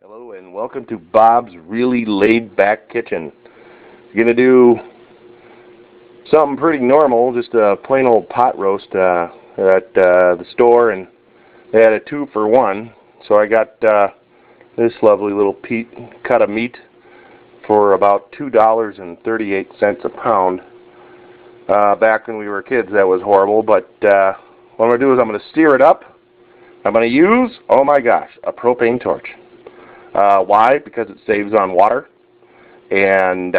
Hello and welcome to Bob's Really Laid Back Kitchen. We're going to do something pretty normal, just a plain old pot roast at the store, and they had a 2-for-1. So I got this lovely little cut of meat for about $2.38 a pound. Back when we were kids that was horrible, but what I'm going to do is I'm going to sear it up. I'm going to use, oh my gosh, a propane torch. Why? Because it saves on water, and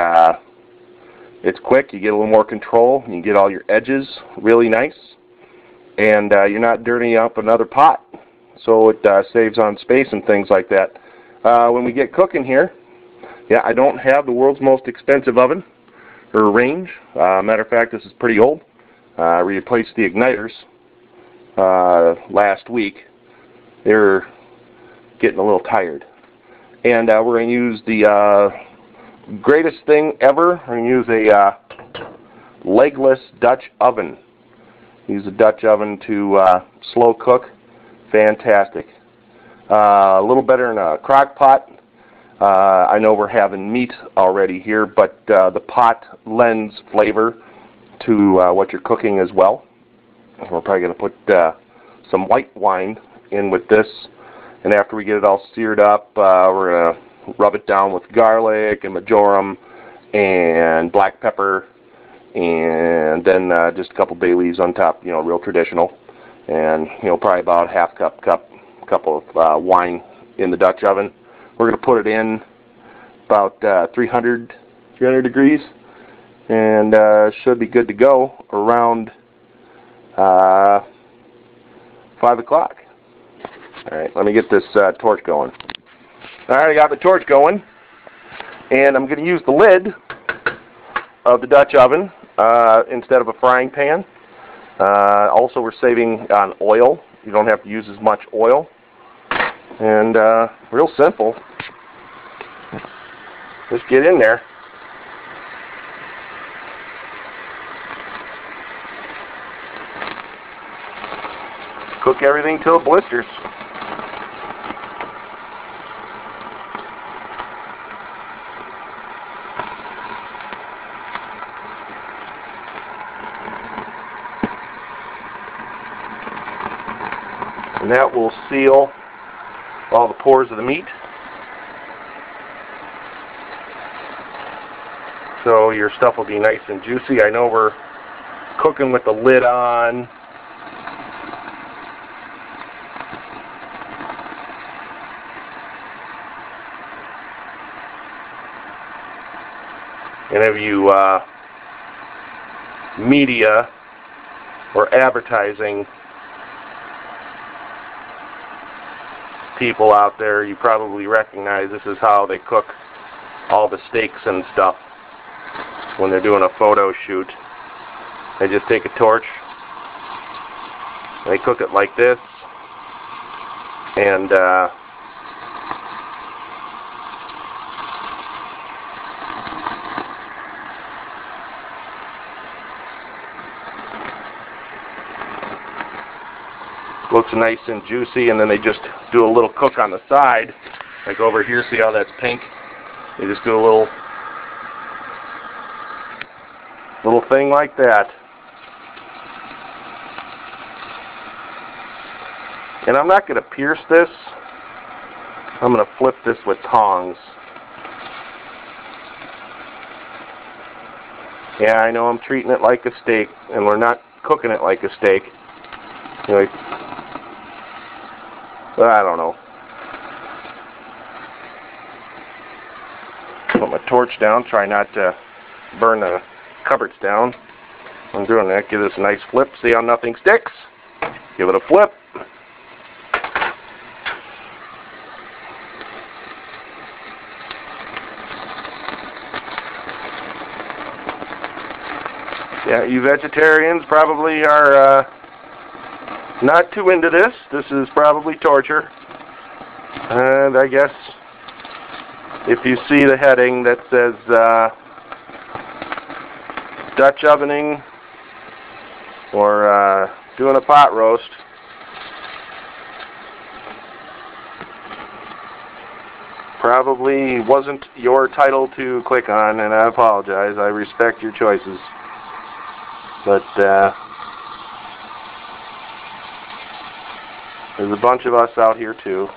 it's quick. You get a little more control. You get all your edges really nice, and you're not dirtying up another pot. So it saves on space and things like that. When we get cooking here, yeah, I don't have the world's most expensive oven or range. Matter of fact, this is pretty old. I replaced the igniters last week. They're getting a little tired. And we're going to use the greatest thing ever. We're going to use a legless Dutch oven. Use a Dutch oven to slow cook. Fantastic. A little better than a crock pot. I know we're having meat already here, but the pot lends flavor to what you're cooking as well. We're probably going to put some white wine in with this. And after we get it all seared up, we're going to rub it down with garlic and marjoram and black pepper, and then just a couple bay leaves on top, you know, real traditional. And, you know, probably about half cup of wine in the Dutch oven. We're going to put it in about 300 degrees, and should be good to go around 5 o'clock. Alright, let me get this torch going. Alright, I got the torch going, and I'm going to use the lid of the Dutch oven instead of a frying pan. Also, we're saving on oil. You don't have to use as much oil. And real simple. Just get in there. Cook everything till it blisters. And that will seal all the pores of the meat. So your stuff will be nice and juicy. I know we're cooking with the lid on. Any of you media or advertising people out there, you probably recognize this is how they cook all the steaks and stuff when they're doing a photo shoot. They just take a torch, they cook it like this, and looks nice and juicy, and then they just do a little cook on the side. Like over here, see how that's pink? They just do a little thing like that. And I'm not going to pierce this. I'm going to flip this with tongs. Yeah, I know I'm treating it like a steak, and we're not cooking it like a steak. Anyway, I don't know. Put my torch down, try not to burn the cupboards down. I'm doing that. Give this a nice flip. See how nothing sticks? Give it a flip. Yeah, you vegetarians probably are not too into this. This is probably torture. And I guess if you see the heading that says Dutch ovening or doing a pot roast, probably wasn't your title to click on, and I apologize. I respect your choices. But there's a bunch of us out here too.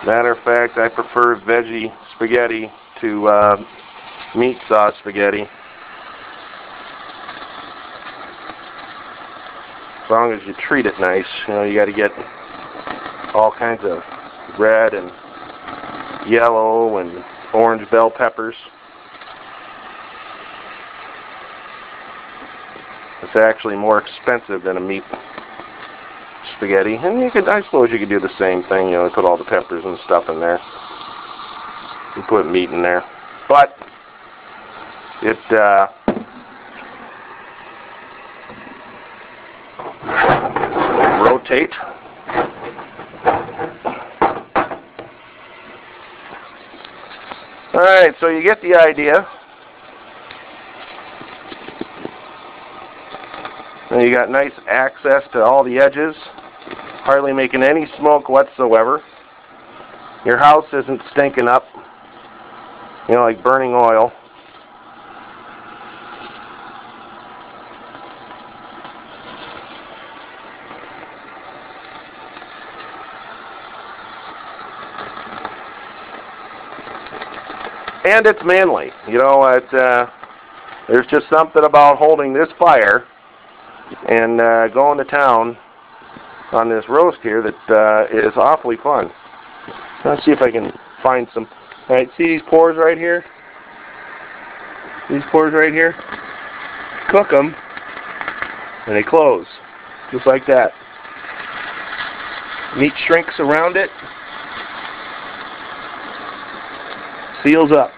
Matter of fact, I prefer veggie spaghetti to meat sauce spaghetti. As long as you treat it nice. You know, you got to get all kinds of red and yellow and orange bell peppers. It's actually more expensive than a meat spaghetti, and you could, I suppose you could do the same thing, you know, put all the peppers and stuff in there and put meat in there, but it rotate. Alright, so you get the idea. And you got nice access to all the edges, hardly making any smoke whatsoever. Your house isn't stinking up, you know, like burning oil. And it's manly, you know. There's just something about holding this fire and going to town on this roast here that is awfully fun. Let's see if I can find some. Alright, see these pores right here? These pores right here? Cook them and they close, just like that. Meat shrinks around it, seals up.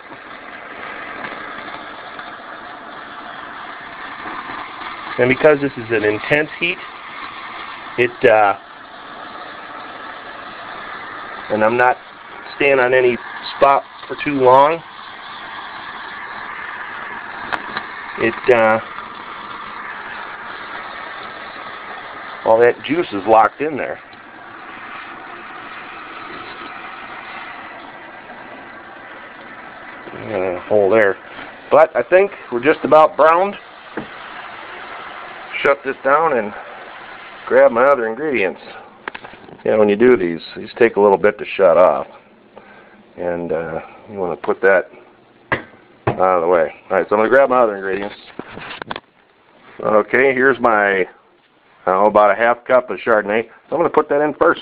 And because this is an intense heat, and I'm not staying on any spot for too long, all that juice is locked in there. I got a hole there. But I think we're just about browned. Shut this down and grab my other ingredients. You know, when you do these take a little bit to shut off. And you want to put that out of the way. Alright, so I'm going to grab my other ingredients. Okay, here's my, I don't know, about a half cup of Chardonnay. I'm going to put that in first.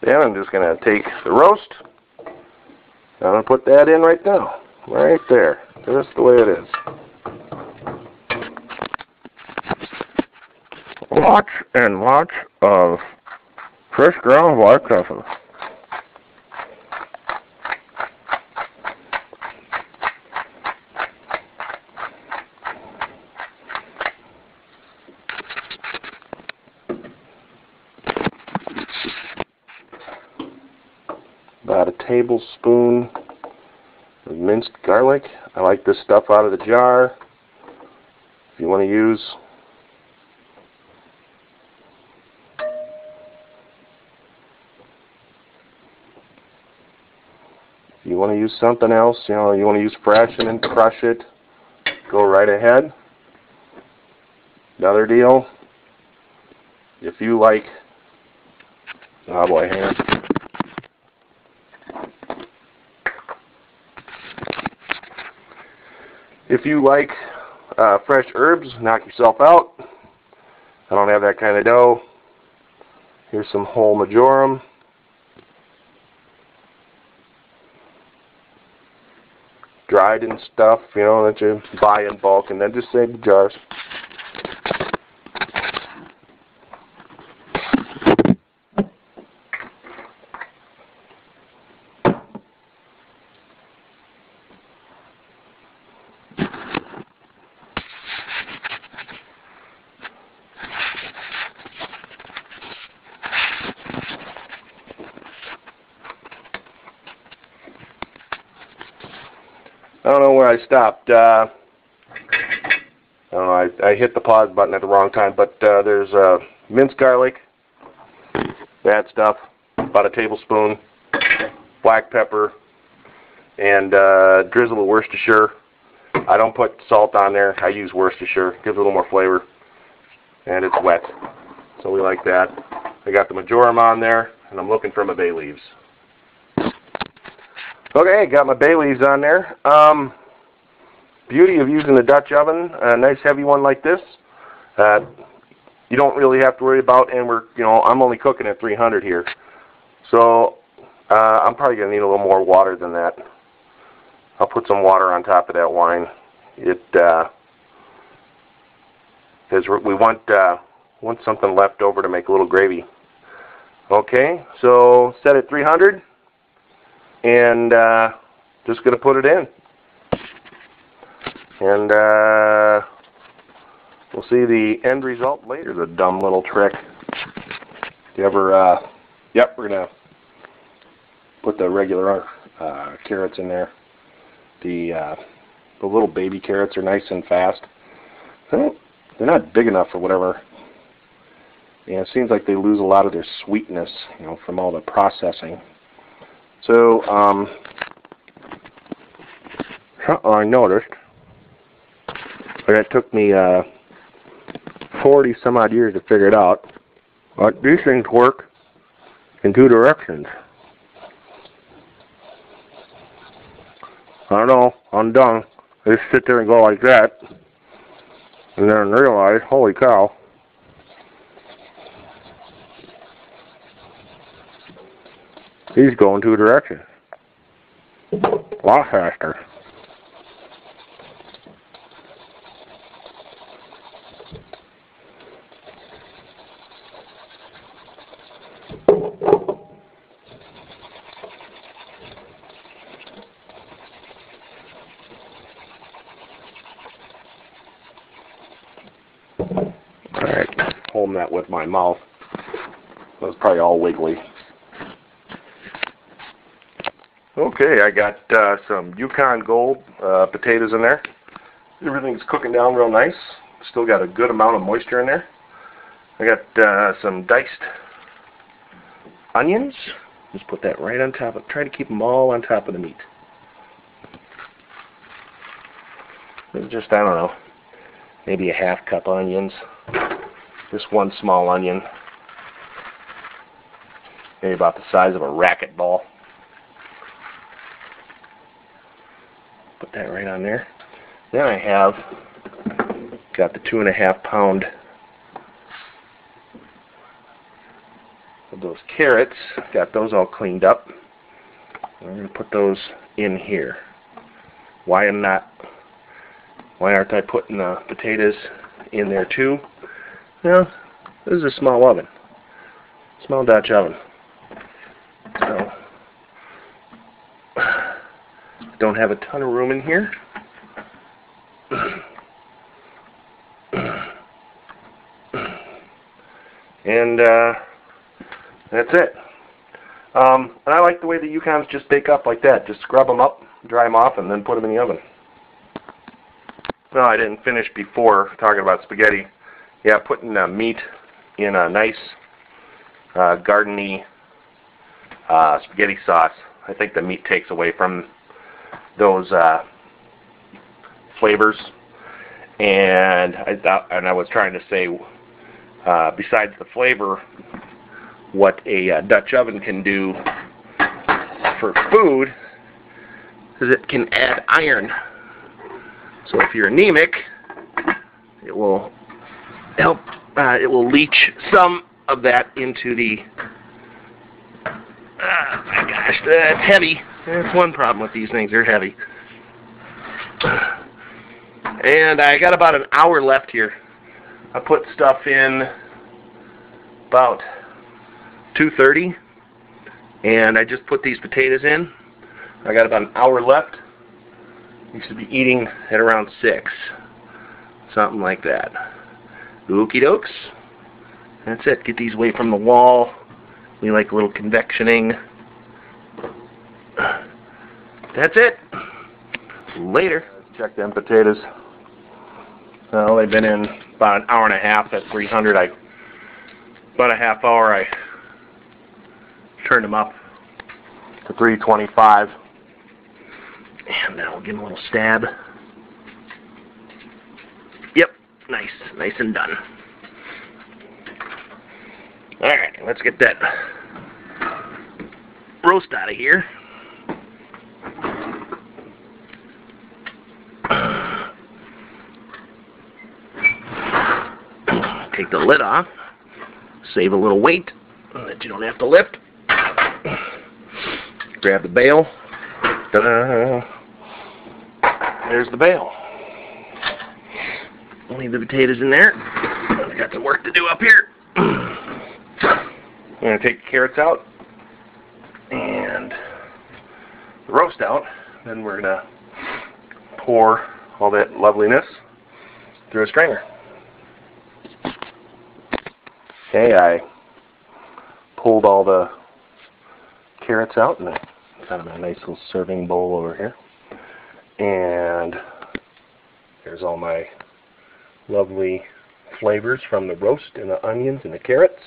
Then I'm just going to take the roast. I'm going to put that in right now. Right there. Just the way it is. Lots and lots of fresh ground white pepper. About a tablespoon of minced garlic. I like this stuff out of the jar. If you want to use something else, you know, you want to use fresh and then crush it, go right ahead. Another deal, if you like, oh boy, hang on. If you like fresh herbs, knock yourself out. I don't have that kind of dough. Here's some whole marjoram. Dried and stuff, you know, that you buy in bulk, and then just save the jars. I don't know where I stopped. I don't know, I I hit the pause button at the wrong time, but there's minced garlic, that stuff, about a tablespoon, black pepper, and drizzle of Worcestershire. I don't put salt on there. I use Worcestershire. Gives a little more flavor. And it's wet, so we like that. I got the majoram on there, and I'm looking for my bay leaves. Okay, got my bay leaves on there. Beauty of using the Dutch oven, a nice heavy one like this, you don't really have to worry about, and I'm only cooking at 300 here. So I'm probably going to need a little more water than that. I'll put some water on top of that wine. Because we want something left over to make a little gravy. Okay, so set at 300, and just going to put it in. And we'll see the end result later. The dumb little trick. You ever, yep, we're going to put the regular carrots in there. The little baby carrots are nice and fast. They're not big enough or whatever. Yeah, it seems like they lose a lot of their sweetness, from all the processing. So, I noticed, but it took me 40 some odd years to figure it out. But these things work in two directions. I don't know, I'm done. I just sit there and go like that, and then realize, holy cow. He's going two directions. A lot faster. Alright, hold that with my mouth. That was probably all wiggly. Okay, I got some Yukon Gold potatoes in there. Everything's cooking down real nice. Still got a good amount of moisture in there. I got some diced onions. Just put that right on top of, try to keep them all on top of the meat. Just, I don't know, maybe a half cup of onions. Just one small onion. Maybe about the size of a racquetball. Put that right on there. Then I have got the 2.5 pound of those carrots. Got those all cleaned up. I'm going to put those in here. Why aren't I putting the potatoes in there too? Well, this is a small oven. Small Dutch oven. So don't have a ton of room in here. And that's it. And I like the way the Yukons just bake up like that. Just scrub them up, dry them off, and then put them in the oven. Well, I didn't finish before talking about spaghetti. Yeah, putting meat in a nice garden-y spaghetti sauce. I think the meat takes away from those flavors. And I was trying to say, besides the flavor, what a Dutch oven can do for food is it can add iron. So if you're anemic, it will help. It will leach some of that into the. My gosh, that's heavy. That's one problem with these things. They're heavy. And I got about an hour left here. I put stuff in about 2:30, and I just put these potatoes in. I got about an hour left. You should be eating at around 6, something like that. Okie dokes. That's it. Get these away from the wall. We like a little convectioning. That's it. Later. Check them potatoes. Well, they've been in about an hour and a half at 300. About a half hour, I turned them up to 325. And now we'll give them a little stab. Yep, nice and done. Alright, let's get that roast out of here. Take the lid off. Save a little weight that you don't have to lift. Grab the bale. Ta-da. There's the bale. Leave the potatoes in there. I've got some work to do up here. I'm going to take the carrots out and the roast out. Then we're going to pour all that loveliness through a strainer. Okay, I pulled all the carrots out and I got them in a nice little serving bowl over here. And there's all my lovely flavors from the roast and the onions and the carrots.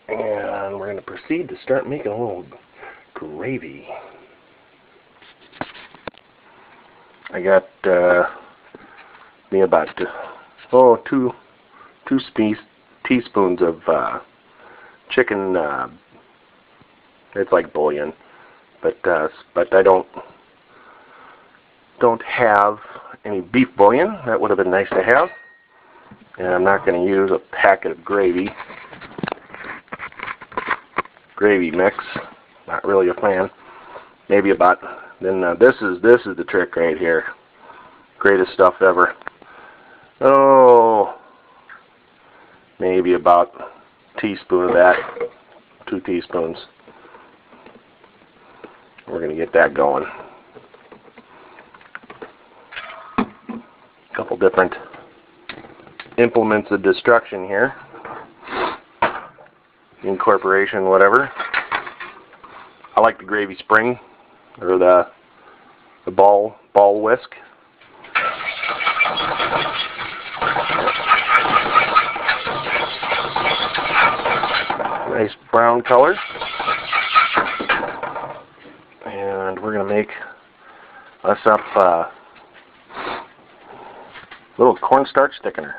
And we're going to proceed to start making a little gravy. I got me about two teaspoons of chicken. It's like bouillon, but I don't have any beef bouillon. That would have been nice to have. And I'm not going to use a packet of gravy mix. Not really a fan. Maybe about. Then this is the trick right here. Greatest stuff ever. Oh, maybe about a teaspoon of that. 2 teaspoons. We're going to get that going. A couple different implements of destruction here. Incorporation, whatever. I like the gravy spring, or the ball whisk. Nice brown color. And we're going to make us up a little cornstarch thickener.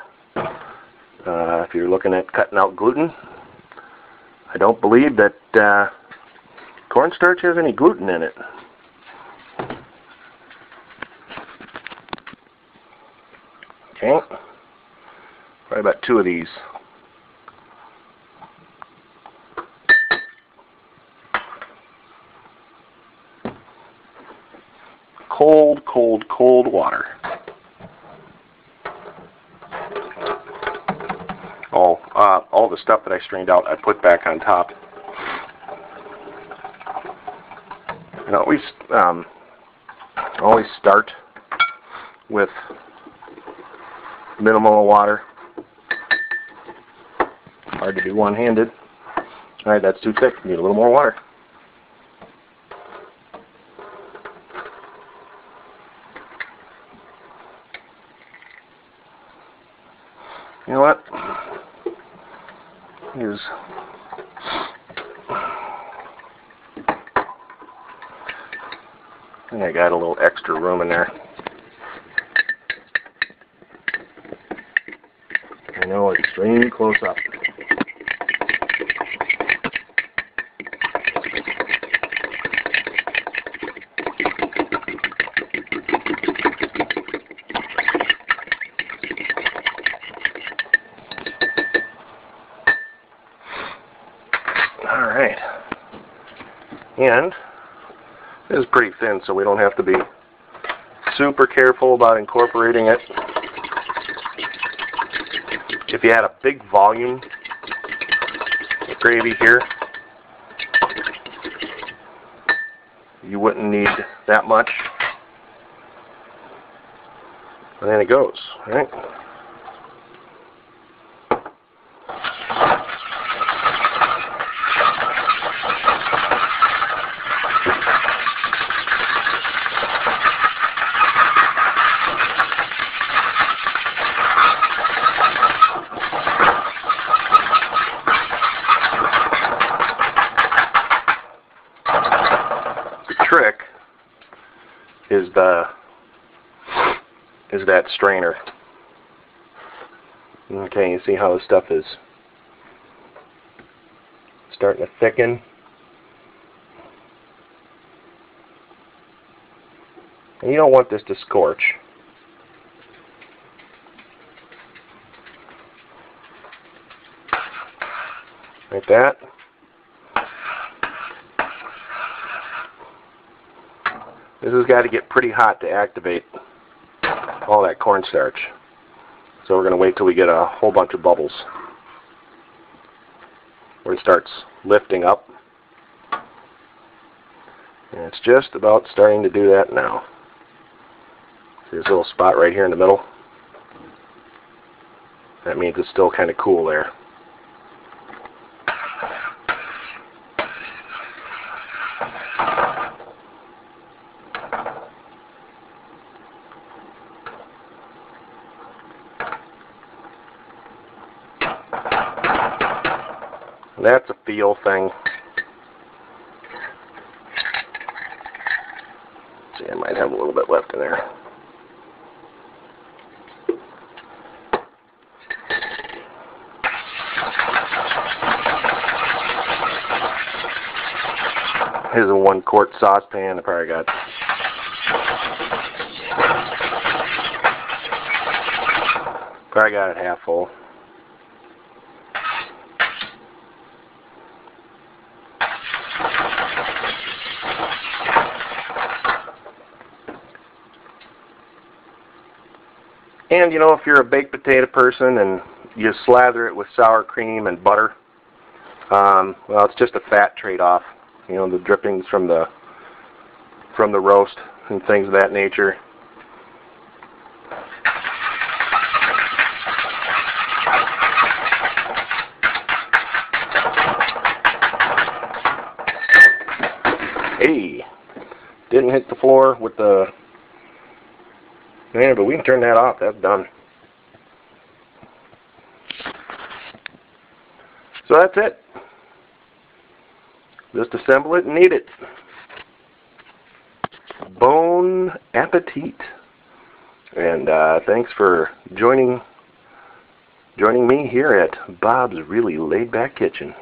If you're looking at cutting out gluten, I don't believe that cornstarch has any gluten in it. Okay, probably about 2 of these. Cold water. All the stuff that I strained out, I put back on top. And always start with minimal water. Hard to do one-handed. All right, that's too thick. Need a little more water. You know what? I think I got a little extra room in there. I know, extremely close up. Alright. And it is pretty thin, so we don't have to be super careful about incorporating it. If you had a big volume of gravy here, you wouldn't need that much. And then it goes, right? that strainer. Okay, you see how the stuff is starting to thicken. And you don't want this to scorch. Like that. This has got to get pretty hot to activate all that cornstarch. So we're going to wait till we get a whole bunch of bubbles, where it starts lifting up. And it's just about starting to do that now. See this little spot right here in the middle? That means it's still kind of cool there. That's a feel thing. See, I might have a little bit left in there. Here's a 1-quart saucepan. I probably got it half full. And you know, if you're a baked potato person and you slather it with sour cream and butter, well, it's just a fat trade-off. You know, the drippings from the roast and things of that nature. Hey, didn't hit the floor with the... Yeah, but we can turn that off. That's done. So that's it. Just assemble it and eat it. Bon appetit. And thanks for joining me here at Bob's Really Laid Back Kitchen.